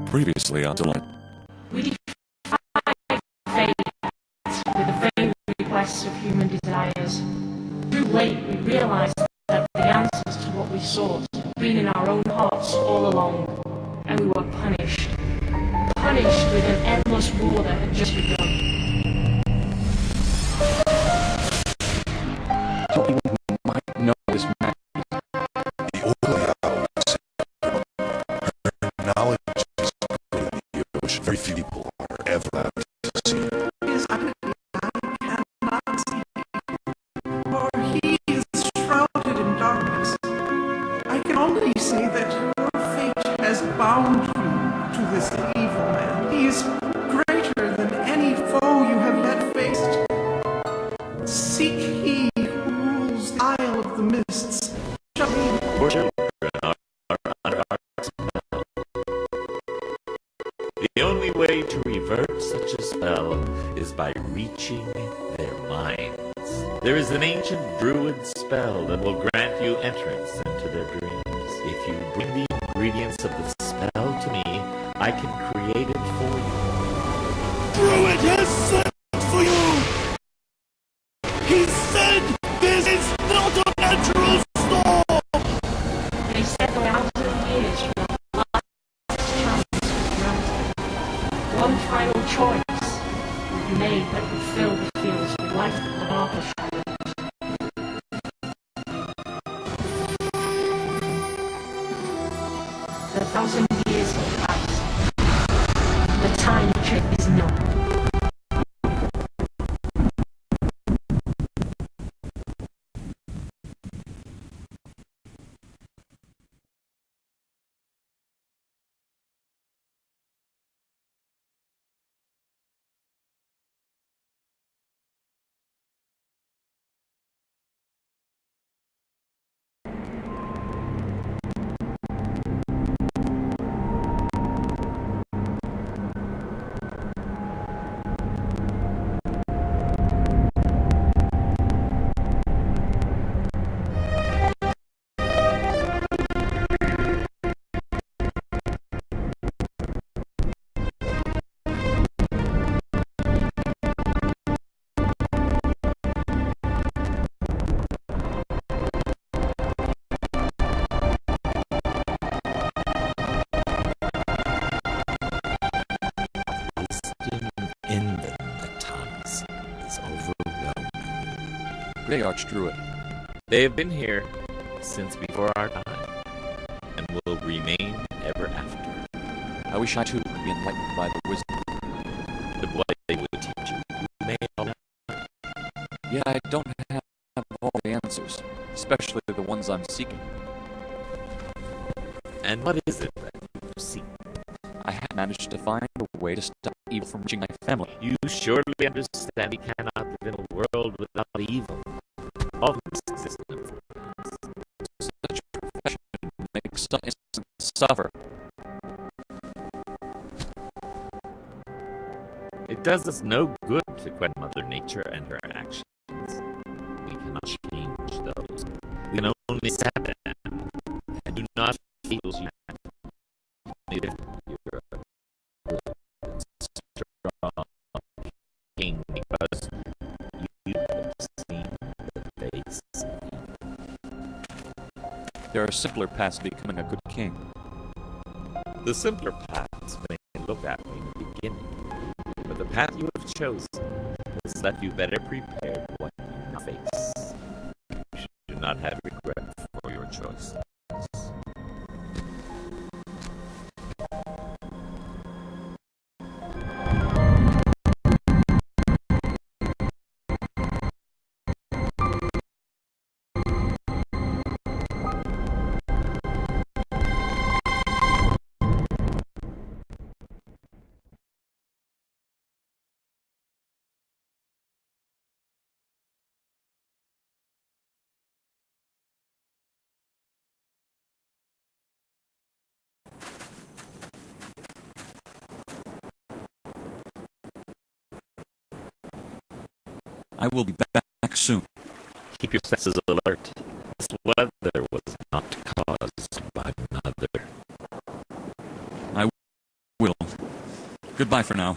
Previously on Delight. We defy fate with the vain requests of human desires. Too late we realized that the answers to what we sought had been in our own hearts all along, and we were punished. Punished with an endless war that had just begun. Tell people who might know this man. The oil hours. Her knowledge is good in the ocean. Very few people are ever allowed to see it. Is I cannot see, for he is shrouded in darkness. I can only say that your fate has bound you to this evil man. He is greater than any foe you have yet faced. Seek he who rules the Isle of the Mists. Shall be Your children are under our spell. The only way to revert such a spell is by reaching their minds. There is an ancient druid spell that will grant you entrance into their dreams. If you bring the ingredients of the spell to me, I can create it for you. Druid has sent for you! He said this is not a natural storm! They said 1,000 years from the last chance was granted. One final choice would be made that would fill the fields with light and marble shadows. The 1,000 years have passed. The time check is known. In them at times is overwhelming. They Archdruid. They have been here since before our time, and will remain ever after. I wish I too could be enlightened by the wisdom. But what they would teach you may all know. Yet I don't have all the answers, especially the ones I'm seeking. And what is it that you seek? I have managed to find a way to stop evil from reaching my family. You surely understand we cannot live in a world without evil. All this existence. Such perfection makes some innocents suffer. It does us no good to question Mother Nature and her actions. We cannot change those. We can only accept them, and do not feel you need it. You're a good, strong king because you have seen the face of evil. There are simpler paths to becoming a good king. The simpler paths may look that way in the beginning, but the path you have chosen has left you better prepared for what you face. You should not have regret for your choice. I will be back soon. Keep your senses alert. This weather was not caused by Mother. I Bye for now.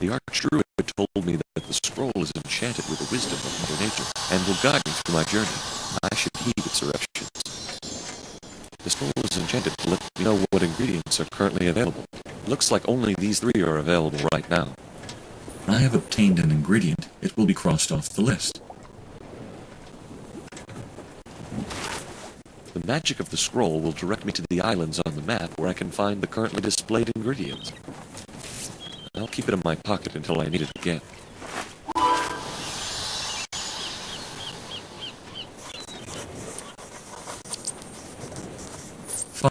The Archdruid told me that the scroll is enchanted with the wisdom of Mother Nature and will guide me through my journey. I should heed its directions. The scroll is enchanted to let me know what ingredients are currently available. Looks like only these 3 are available right now. I have obtained an ingredient. It will be crossed off the list. The magic of the scroll will direct me to the islands on the map where I can find the currently displayed ingredients. I'll keep it in my pocket until I need it again.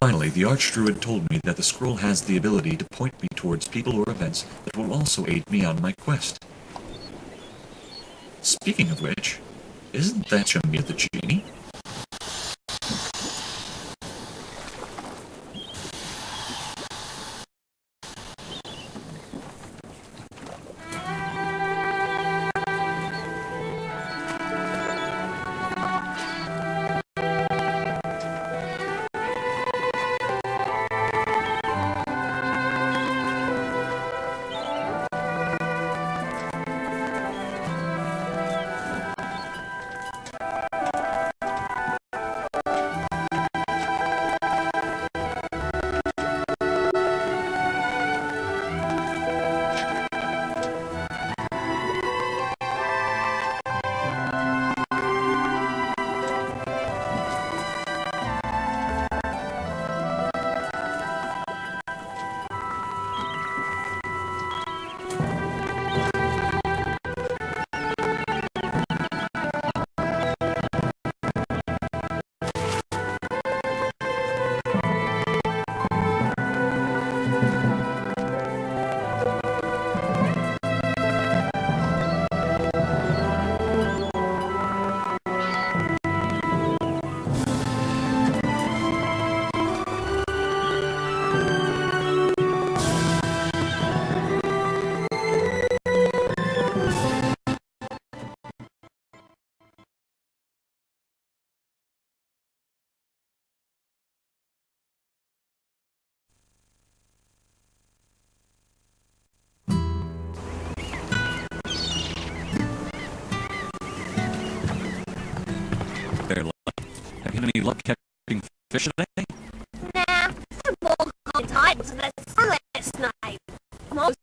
Finally, the Archdruid told me that the scroll has the ability to point me towards people or events that will also aid me on my quest. Speaking of which, isn't that Jamir the Genie? Have you had any luck catching fish today? Nah, we're both going tired to that sun last night. I'm always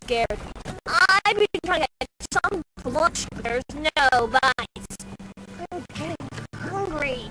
scared. I've been trying to get something for lunch, but there's no bites. I'm getting hungry.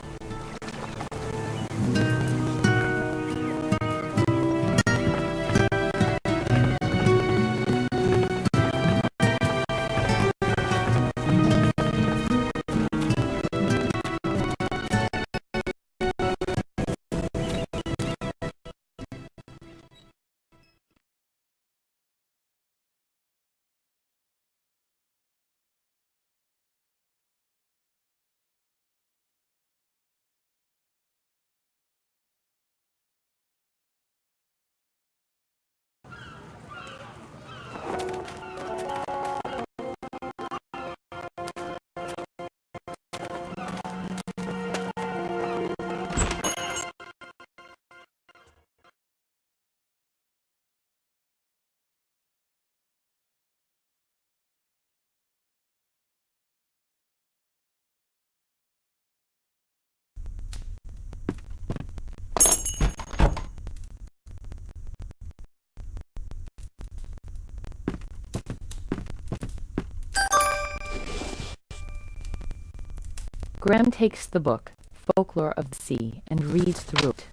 Graham takes the book, Folklore of the Sea, and reads through it.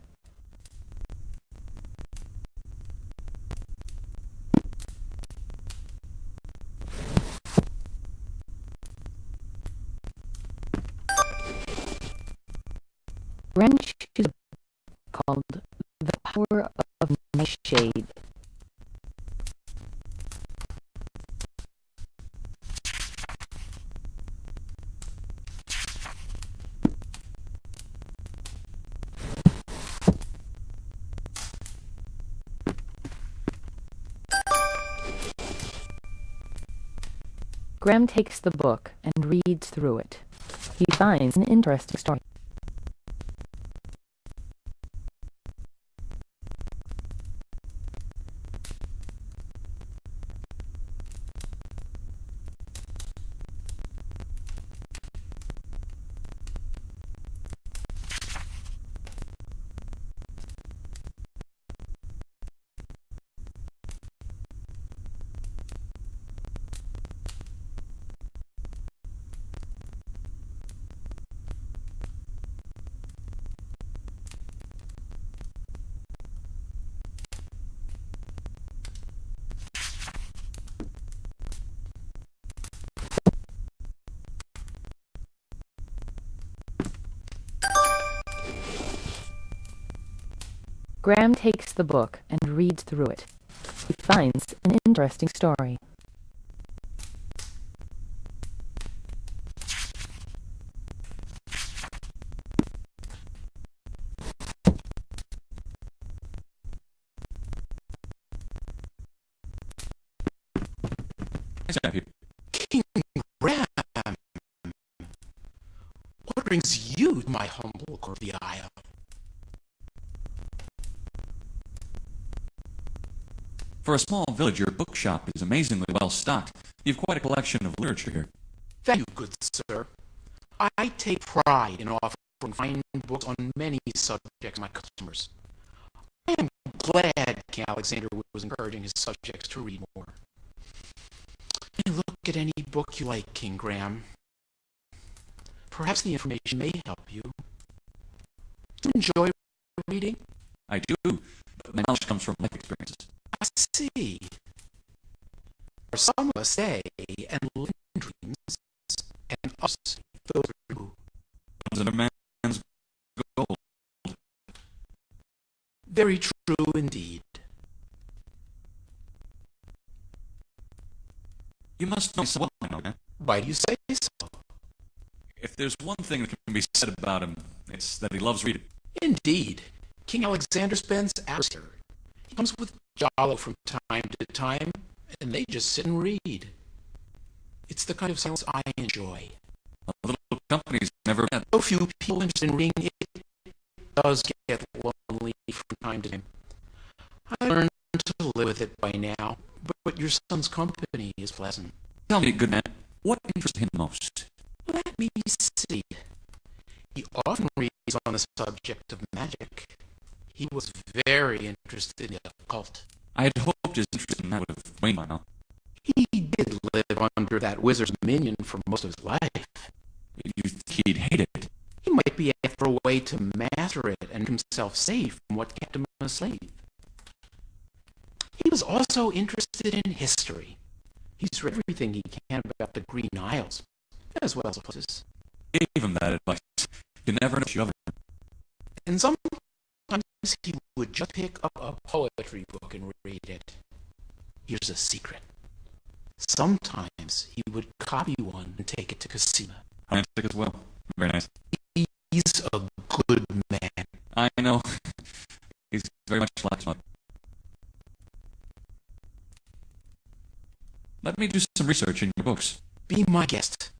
Graham chooses a book called The Power of Nightshade. Graham takes the book and reads through it. He finds an interesting story. Graham takes the book and reads through it. He finds an interesting story. King Graham, what brings you to my humble court of the Isle? For a small village, your bookshop is amazingly well stocked. You've quite a collection of literature here. Thank you, good sir. I take pride in offering fine books on many subjects to my customers. I am glad King Alexander was encouraging his subjects to read more. You look at any book you like, King Graham. Perhaps the information may help you. Do you enjoy reading? I do, but my knowledge comes from life experiences. I see. For some of us stay and live in dreams, and us those who Is a man's goal. very true indeed. You must know so well, I know that. Why do you say so? If there's one thing that can be said about him, it's that he loves reading. Indeed, King Alexander spends hours here. He comes with Jollo from time to time, and they just sit and read. It's the kind of silence I enjoy. A little company's never met. So few people interested in reading, it does get lonely from time to time. I learned to live with it by now, but your son's company is pleasant. Tell me, good man, what interests him most? Let me see. He often reads on the subject of magic. He was very interested in the occult. I had hoped his interest in that would have waned by now. He did live under that wizard's minion for most of his life. You think he'd hate it? He might be after a way to master it and keep himself safe from what kept him a slave. He was also interested in history. He's read everything he can about the Green Isles, as well as places. Gave him that advice. You never know what you ever. And sometimes he would just pick up a poetry book and read it. Here's a secret. Sometimes he would copy one and take it to Cosima. Romantic as well. Very nice. He's a good man. I know. He's very much like smart. Let me do some research in your books. Be my guest.